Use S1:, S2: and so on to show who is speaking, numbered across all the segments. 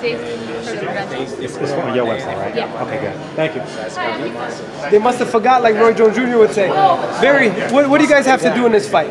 S1: It's on your website, right?
S2: Yeah.
S1: Okay, good. Thank you.
S3: They must have forgot, like Roy Jones Jr. would say. Barry, what do you guys have to do in this fight?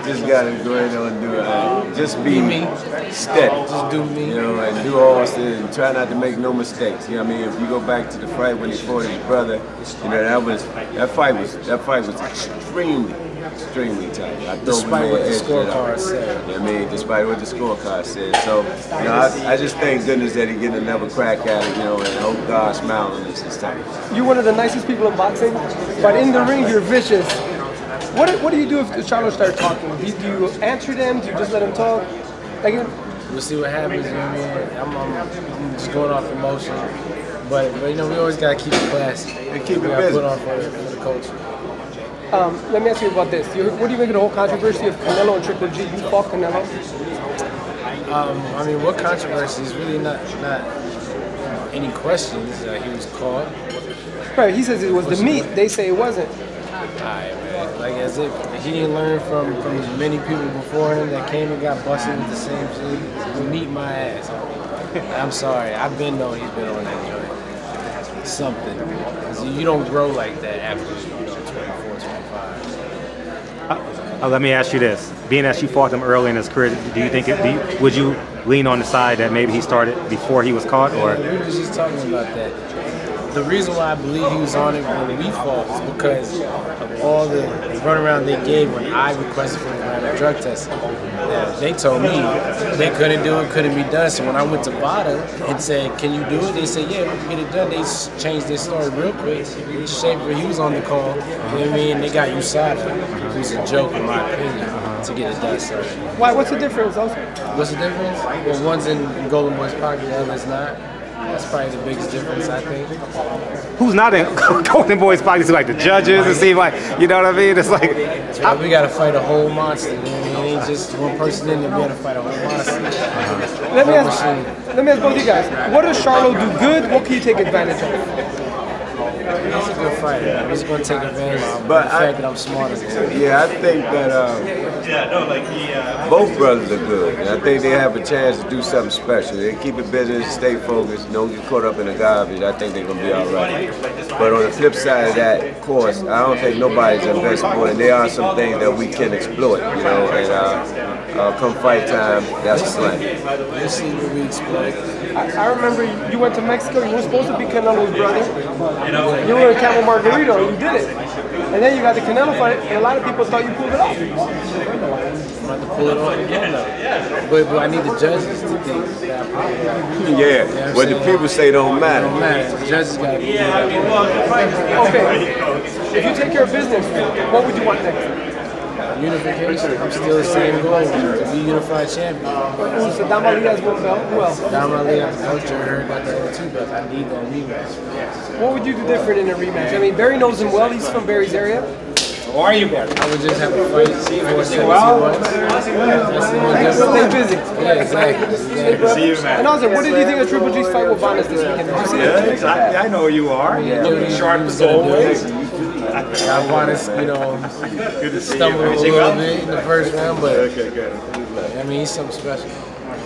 S4: Just gotta go ahead and do just be me, steady. Just do me. You know, and do all this and try not to make no mistakes. You know what I mean? If you go back to the fight when he fought his brother, you know, that fight was extremely tight.
S5: Despite what the scorecard said.
S4: You know what I mean? Despite what the scorecard said. So, you know, I just thank goodness that he getting another crack at it, you know, and hope God smiles on us this time.
S3: You're one of the nicest people in boxing, but in the ring you're vicious. What do you do if the Charlo start talking? Do you answer them? Do you just let them talk? Like,
S5: we'll see what happens. You know what I mean? I'm just going off emotion, but you know we always gotta keep it classy.
S4: And keep it busy.
S5: Put on for the culture.
S3: Let me ask you about this. What do you make of the whole controversy of Canelo and Triple G? You fought Canelo.
S5: I mean, what controversy is really not any questions. He was caught.
S3: Right. He says it was the meat. They say it wasn't.
S5: Alright, man. Like as if he didn't learn from as many people before him that came and got busted with the same shit. Meet my ass. I'm sorry. I've been known he's been on that joint. Something. You don't grow like that after 24, 25.
S1: Let me ask you this: being that you fought him early in his career, do you think would you lean on the side that maybe he started before he was caught, or?
S5: We were just talking about that. The reason why I believe he was on it when we fought is because of all the runaround they gave when I requested for a drug test. They told me they couldn't do it, couldn't be done. So when I went to BADA and said, "Can you do it?" They said, "Yeah, we can get it done." They changed their story real quick. Schaefer, he was on the call. You know what I mean? They got USADA. It was a joke, in my opinion, to get it done. So
S3: why? What's the difference, also?
S5: What's the difference? Well, one's in Golden Boy's pocket, the other's not. That's probably the biggest difference, I think.
S1: Who's not in Golden Boy's pockets? Like the judges, it seems like, you know what I mean? It's like
S5: we got to fight a whole monster. You know what I mean? It ain't just one person in there. We got to fight a whole monster.
S3: Let me ask both you guys. What does Charlo do good? What can you take advantage of?
S5: He's a good fighter. He's going to take advantage of the fact that I'm smarter than him.
S4: Yeah, I think that both brothers are good. And I think they have a chance to do something special. They keep it busy, stay focused, don't get caught up in the garbage. I think they're going to be all right. But on the flip side of that, of course, I don't think nobody's invincible, and there are some things that we can exploit, you know, and come fight time, that's a slam.
S5: We'll see what we exploit.
S3: I remember you went to Mexico, you were supposed to be Canelo's brother. You were in Camel Margarito, and you did it. And then you got the Canelo fight, and a lot of people thought you pulled it off.
S5: I'm about to pull it off again, though. But I need the judges to think that I pulled it off.
S4: Yeah, you know what the people say don't matter.
S5: Don't matter. The judges got to be
S3: Okay, if you take care of business, what would you want next?
S5: Unification. I'm still the same goal, to be unified champion.
S3: So Damalia has one belt. Who else?
S5: Damalia, the culture, I heard about the other two belts. I need that rematch.
S3: What would you do different in a rematch? I mean, Barry knows him well. He's from Barry's area.
S1: How are you, Barry?
S5: I would just have a fight for 17 months.
S3: Stay busy.
S5: Yeah, exactly.
S1: See you, man.
S3: And also, what did you think of Triple G's fight with Vanes this weekend? Did you see it?
S1: I know you are. Looking sharp as always.
S5: Vanes, you know, stumbled a little bit in the first round, but I mean, he's something special.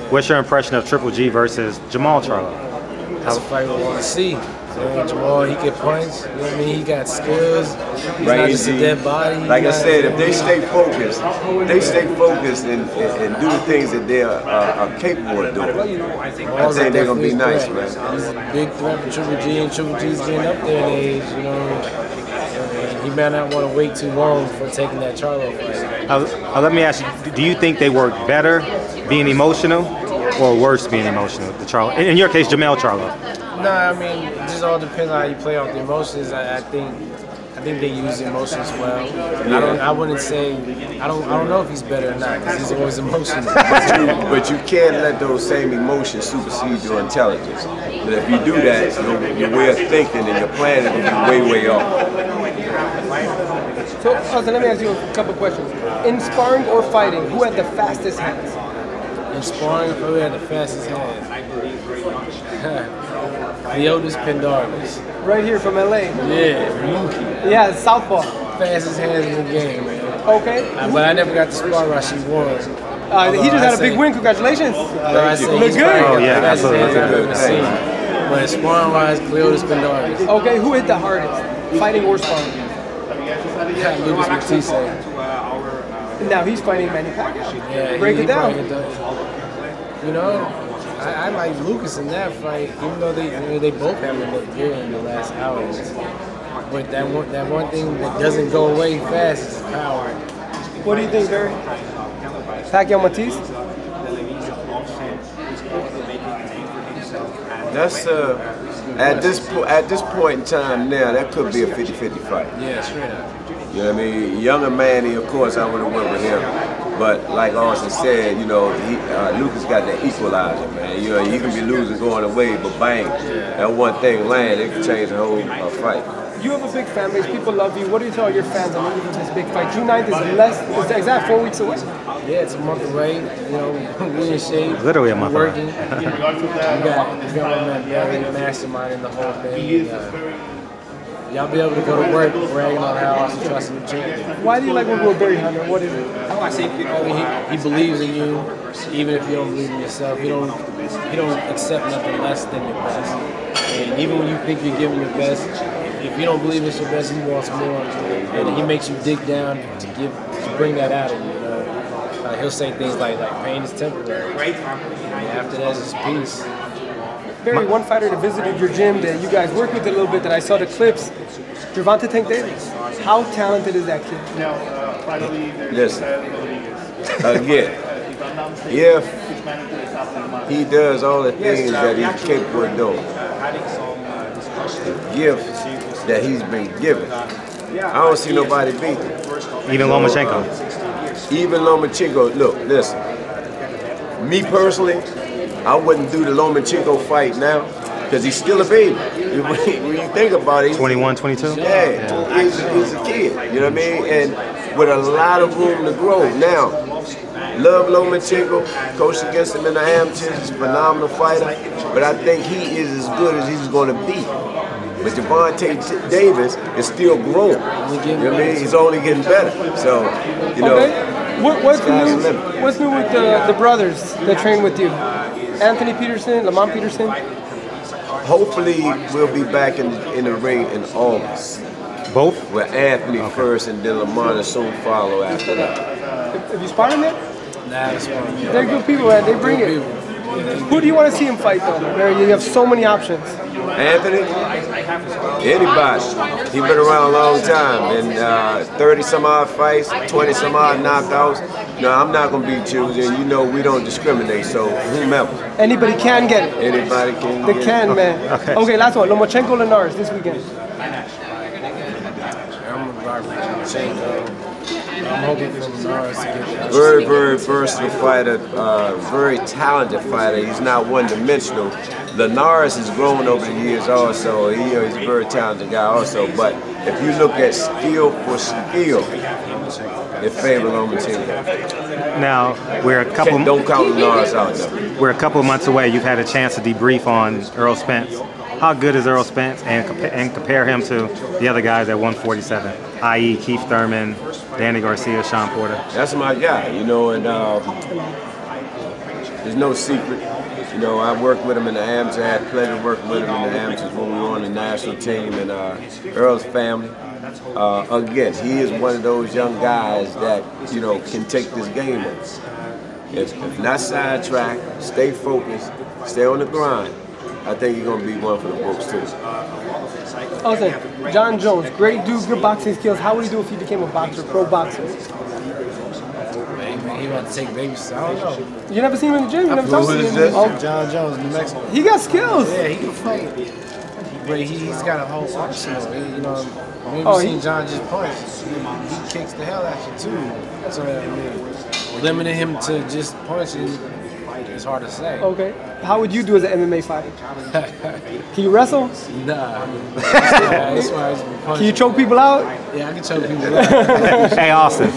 S1: What's your impression of Triple G versus Jamal Charlo?
S5: That's a fight we want to see. Jamal, he can punch. You know what I mean? He got skills. He's not just a dead body.
S4: Like I said, if they stay focused, and do the things that they are capable of doing, I think they're going to be nice, man.
S5: He's a big threat for Triple G, and Triple G's getting up there in age, you know. He may not want to wait too long for taking that Charlo fight.
S1: Let me ask you, do you think they work better being emotional or worse being emotional, the Charlo? In your case, Jamal Charlo.
S5: Nah, I mean, it just all depends on how you play off the emotions. I think they use the emotions well. I wouldn't say, I don't know if he's better or not, because he's always emotional.
S4: But you can't let those same emotions supersede your intelligence. But if you do that, your way of thinking and your planning will be way off.
S3: So, Austin, let me ask you a couple questions. In sparring or fighting, who had the fastest hands?
S5: In sparring, who had the fastest hands? Leotis Pendarvis.
S3: Right here from LA.
S5: Yeah, Mookie.
S3: Yeah, Southpaw.
S5: Fastest hands in the game, man.
S3: Okay.
S5: But I never got to spar Rashid Warren.
S3: He just had a big win. Congratulations.
S5: Look
S3: good.
S1: Oh, yeah, absolutely.
S5: But sparring-wise, Cleotis Pendarvis.
S3: Okay, who hit the hardest? Fighting or sparring?
S5: Yeah, Lucas Matisse.
S3: Now he's fighting Manny Pacquiao.
S5: Yeah,
S3: Break it down.
S5: You know, I like Lucas in that fight, even though they both haven't looked good in the last hours. But that one thing that doesn't go away fast is power.
S3: What do you think, Barry? Pacquiao Matisse?
S4: That's at this point in time now, that could be a 50-50 fight.
S5: Yeah, straight up.
S4: You know what I mean? Younger Manny, of course, I would have went with him. But like Austin said, you know, Lucas got the equalizer, man. You know, you can be losing going away, but bang, that one thing land, it can change the whole fight.
S3: You have a big fan base. People love you. What do you tell your fans on this big fight? June 9th is exact 4 weeks away.
S5: Yeah, it's a month away. You know, we in shape.
S1: Literally a month away.
S5: Working. we got my man Barry masterminding the whole thing. Y'all be able to go to work bragging on how awesome trust in the champion.
S3: Why do you like working with Barry Hunter? What is it?
S5: He believes in you, even if you don't believe in yourself. He don't accept nothing less than your best. And even when you think you're giving your best, if you don't believe it's your best, he wants more. And he makes you dig down to bring that out of you. You know? He'll say things like pain is temporary. And after that, it's just peace.
S3: Barry, one fighter that visited your gym that you guys worked with a little bit that I saw the clips, Gervonta Tank Davis. How talented is that kid?
S4: Listen, again, if he does all the things that he's capable of doing, the gifts that he's been given, I don't see nobody beat him.
S1: Even Lomachenko.
S4: Even Lomachenko. Look, listen. Me personally, I wouldn't do the Lomachenko fight now because he's still a baby. When you think about it,
S1: 21, 22?
S4: Yeah, he's a kid. You know what I mean? And with a lot of room to grow. Now, love Lomachenko, coached against him in the amateurs, he's a phenomenal fighter, but I think he is as good as he's going to be. But Gervonta Davis is still growing. You know what I mean? He's only getting better. So, you know,
S3: what's new with the brothers that train with you? Anthony Peterson, Lamont Peterson?
S4: Hopefully, we'll be back in the ring in August.
S1: Both?
S4: With Anthony first and then Lamont will soon follow after that.
S3: Have you sparred him yet?
S5: Nah, that's fine.
S3: They're good people, man. They bring it. Who do you want to see him fight, though? Barry, you have so many options.
S4: Anthony? Anybody. He's been around a long time. And 30-some-odd fights, 20-some-odd knockouts. No, I'm not going to be choosing. You know we don't discriminate, so whomever.
S3: Anybody can get it.
S4: Anybody can
S3: they
S4: get
S3: can,
S4: it.
S3: Man. Okay, last one. Lomachenko Linares this weekend.
S5: I'm a Lomachenko. I'm hoping for Linares to get that.
S4: Very, very versatile fighter, very talented fighter. He's not one-dimensional. Linares has grown over the years also. He's a very talented guy also. But if you look at skill for skill, it favors Lomachenko.
S1: Now, we're a couple...
S4: Don't count Linares out, though.
S1: We're a couple months away. You've had a chance to debrief on Earl Spence. How good is Earl Spence, and compare him to the other guys at 147, i.e. Keith Thurman, Danny Garcia, Sean Porter?
S4: That's my guy, you know, and there's no secret. You know, I worked with him in the amateurs. I had the pleasure of working with him in the amateurs when we were on the national team, and Earl's family. Again, he is one of those young guys that, you know, can take this game on. If not sidetracked, stay focused, stay on the grind, I think he's going to be one for the books, too.
S3: Also, John Jones, great dude, good boxing skills. How would he do if he became a boxer, pro boxer?
S5: Man, he about to take baby steps. I don't know.
S3: You never seen him in the gym? You never talked to him?
S5: Oh, John Jones, New Mexico.
S3: He got skills.
S5: Yeah, he can fight. But he's got a whole arsenal. You know, we've seen John just punch. He kicks the hell out you, too. So, I mean, limiting him to just punching is hard to say.
S3: Okay. How would you do as an MMA fighter? Can you wrestle?
S5: Nah. That's why
S3: can you choke people out?
S5: Yeah, I can choke people out.
S1: Hey, Austin.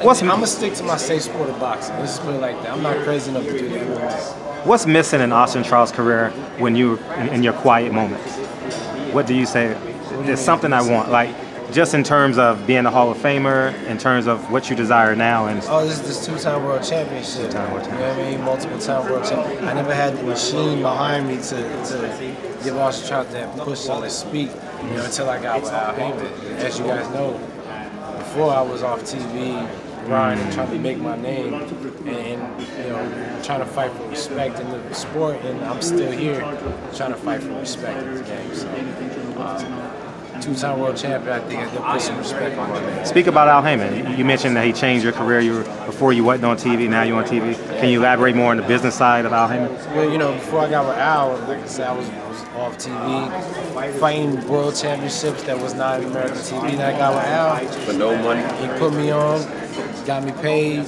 S5: I'm going to stick to my safe sport of boxing. Let's just put it like that. I'm not crazy enough to do that.
S1: What's missing in Austin Trout's career when you in your quiet moments? What do you say? There's something I want. Like, just in terms of being a Hall of Famer, in terms of what you desire now? And
S5: oh, this is two-time world championship.
S1: Two-time world
S5: You know what I mean? Multiple-time world champion. I never had the machine behind me to give Austin Trout that push, so to speak, you know, until I got with Al Heyman. As you guys know, before I was off TV, grinding, trying to make my name, and you know, trying to fight for respect in the sport, and I'm still here trying to fight for respect in this game. So, two-time world champion, I think they'll put some respect on my name.
S1: Speak about Al Heyman. You mentioned that he changed your career. Before you wasn't on TV, now you're on TV. Can you elaborate more on the business side of Al Heyman?
S5: Well, you know, before I got with Al, like I said, I was off TV, fighting world championships that was not in American TV. And I got with Al.
S4: For no money.
S5: He put me on, got me paid,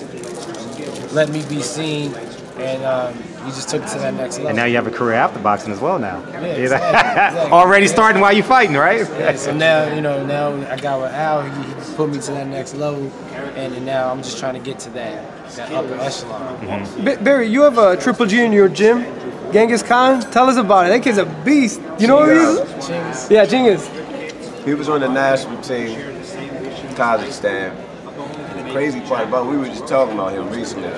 S5: let me be seen, and he just took it to that next level.
S1: And now you have a career after boxing as well now.
S5: Yeah, exactly.
S1: Already starting while you're fighting, right?
S5: Yeah, so now, you know, now I got with Al, he put me to that next level, and now I'm just trying to get to that upper echelon.
S3: Mm-hmm. Barry, you have a Triple G in your gym, Genghis Khan. Tell us about it. That kid's a beast. You know who he is?
S5: Genghis.
S3: Yeah, Genghis.
S4: He was on the national team, Kazakhstan. And the crazy part about we were just talking about him recently.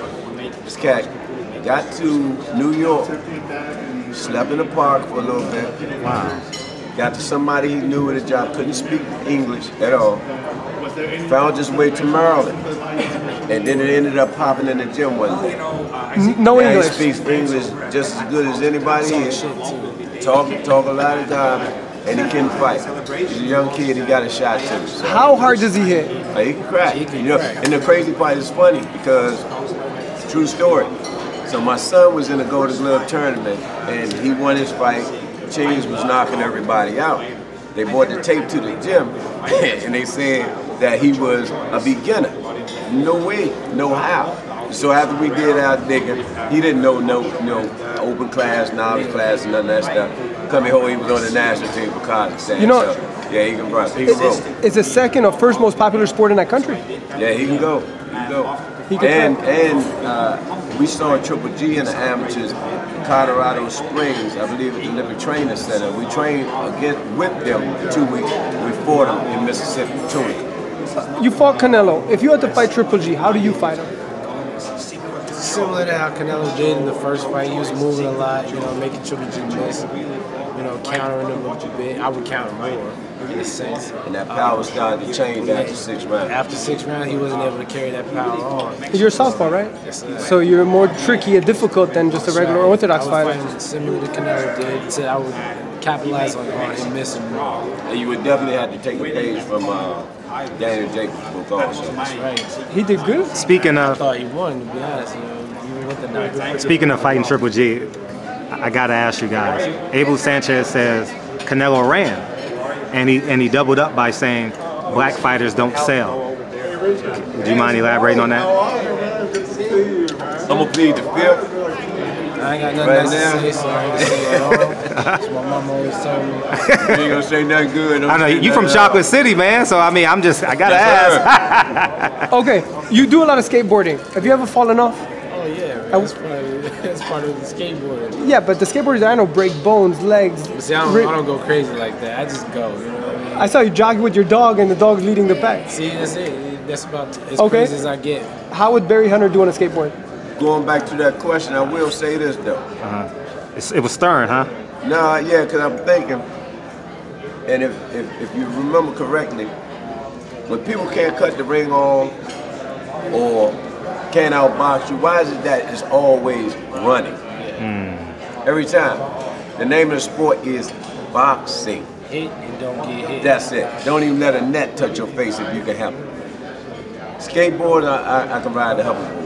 S4: This cat got to New York, slept in the park for a little bit.
S1: Wow.
S4: Got to somebody he knew at a job, couldn't speak English at all. Found his way to Maryland. And then it ended up popping in the gym one day.
S3: No
S4: now
S3: English.
S4: He speaks English just as good as anybody here. Talk a lot of time, and he can fight. He's a young kid, he got a shot too. So.
S3: How hard does he hit?
S4: He can crack. You know, and the crazy part is funny because true story. So my son was in a Golden Glove tournament, and he won his fight. Chase was knocking everybody out. They brought the tape to the gym, and they said that he was a beginner. No way, no how. So after we did our digging, he didn't know no open class, novice class, and none of that stuff. Coming home, he was on the national team for Kazakhstan.
S3: You know,
S4: so, yeah, he can run. He can roll.
S3: It's the second or first most popular sport in that country.
S4: Yeah, he can go. He can go.
S3: He can
S4: we saw Triple G in the amateurs in Colorado Springs, I believe at the Olympic Training Center. We trained with them 2 weeks. We fought them in Mississippi, 2 weeks.
S3: You fought Canelo. If you had to fight Triple G, how do you fight him?
S5: Similar to how Canelo did in the first fight, he was moving a lot, you know, making Triple G miss, you know, countering him a bit. I would counter more, in a sense.
S4: And that power started to change after 6 rounds.
S5: After 6 rounds, he wasn't able to carry that power on.
S3: You're a southpaw, right?
S5: Yes, sir.
S3: So you're more tricky and difficult than just a regular orthodox fighter.
S5: I would fight similar to Canelo did, so I would capitalize on him missing more.
S4: And you would definitely have to take a page from Daniel Jacobs' book also.
S5: That's right.
S3: He did good.
S1: Speaking
S5: I
S1: of
S5: thought he won, to be honest, you know, even with the knockout.
S1: Speaking of fighting Triple G, I gotta ask you guys. Abel Sanchez says Canelo ran, and he doubled up by saying black fighters don't sell. Would you mind elaborating on that?
S4: I'm gonna plead the fifth.
S5: I ain't got nothing else to say, so I ain't gonna say it all. That's what my mama always told me.
S4: You ain't gonna say nothing good.
S1: I know you from Chocolate City, man. So I mean, I gotta ask.
S3: Okay, you do a lot of skateboarding. Have you ever fallen off?
S5: Oh yeah, that's part of the skateboarding.
S3: Yeah, but the skateboarders I know break bones, legs.
S5: But see, I don't go crazy like that. I just go. You know what I mean?
S3: I saw you jogging with your dog, and the dog's leading the pack.
S5: See, that's it. That's about as crazy as I get.
S3: How would Barry Hunter do on a skateboard?
S4: Going back to that question, I will say this though.
S1: It was stern, huh?
S4: No, yeah, because I'm thinking, and if you remember correctly, when people can't cut the ring on or can't outbox you, why is it that it's always running? Every time. The name of the sport is boxing.
S5: Hit and don't get hit.
S4: That's it. Don't even let a net touch your face if you can help it. Skateboard, I can ride the hoverboard.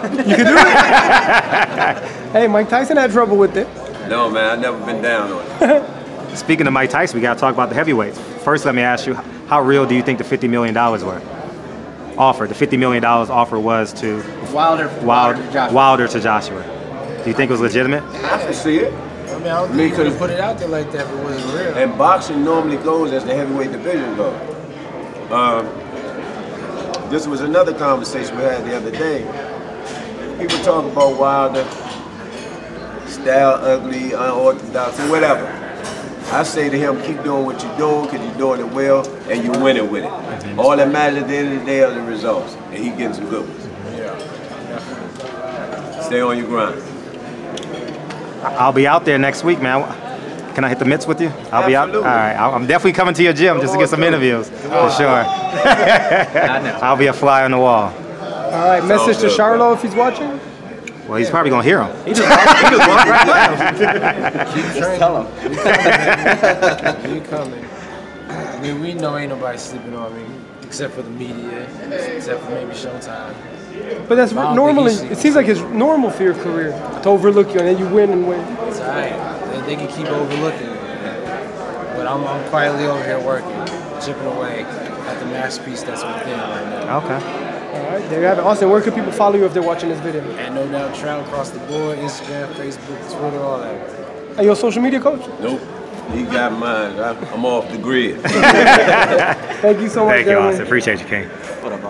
S3: You can do it. Hey, Mike Tyson had trouble with it.
S4: No, man, I've never been down on it.
S1: Speaking of Mike Tyson, we got to talk about the heavyweights. First, let me ask you, how real do you think the $50 million were? Offer. The $50 million offer was to Wilder to Joshua. Do you think it was legitimate?
S4: I can see it.
S5: I mean, I don't think you could have put it out there like that if it wasn't real.
S4: And boxing normally goes as the heavyweight division goes. This was another conversation we had the other day. People talk about Wilder, style ugly, unorthodox, or whatever. I say to him, keep doing what you're doing because you're doing it well and you're winning with it. All that matters at the end of the day are the results, and he getting some good ones.
S5: Yeah.
S4: Stay on your grind.
S1: I'll be out there next week, man. Can I hit the mitts with you? I'll be out. All right, I'm definitely coming to your gym just to get some interviews for sure. I'll be a fly on the wall.
S3: All right, message to Charlo if he's watching.
S1: Well, he's probably gonna hear him.
S5: He just walked right by him.
S2: Just tell him.
S5: You coming? I mean, we know ain't nobody sleeping on me except for the media, except for maybe Showtime.
S3: But that's normally, it seems like his normal for your career, to overlook you and then you win and win.
S5: It's all right. They can keep overlooking me. But I'm quietly over here working, chipping away at the masterpiece that's within right now.
S1: Okay.
S3: All right, there you have it. Austin, where can people follow you if they're watching this video?
S5: And no doubt, Trout across the board, Instagram, Facebook, Twitter, all that.
S3: Are you a social media coach?
S4: Nope. He got mine. I'm off the grid.
S3: Thank you so much,
S1: Thank you,
S3: gentlemen.
S1: Austin. Appreciate you, King.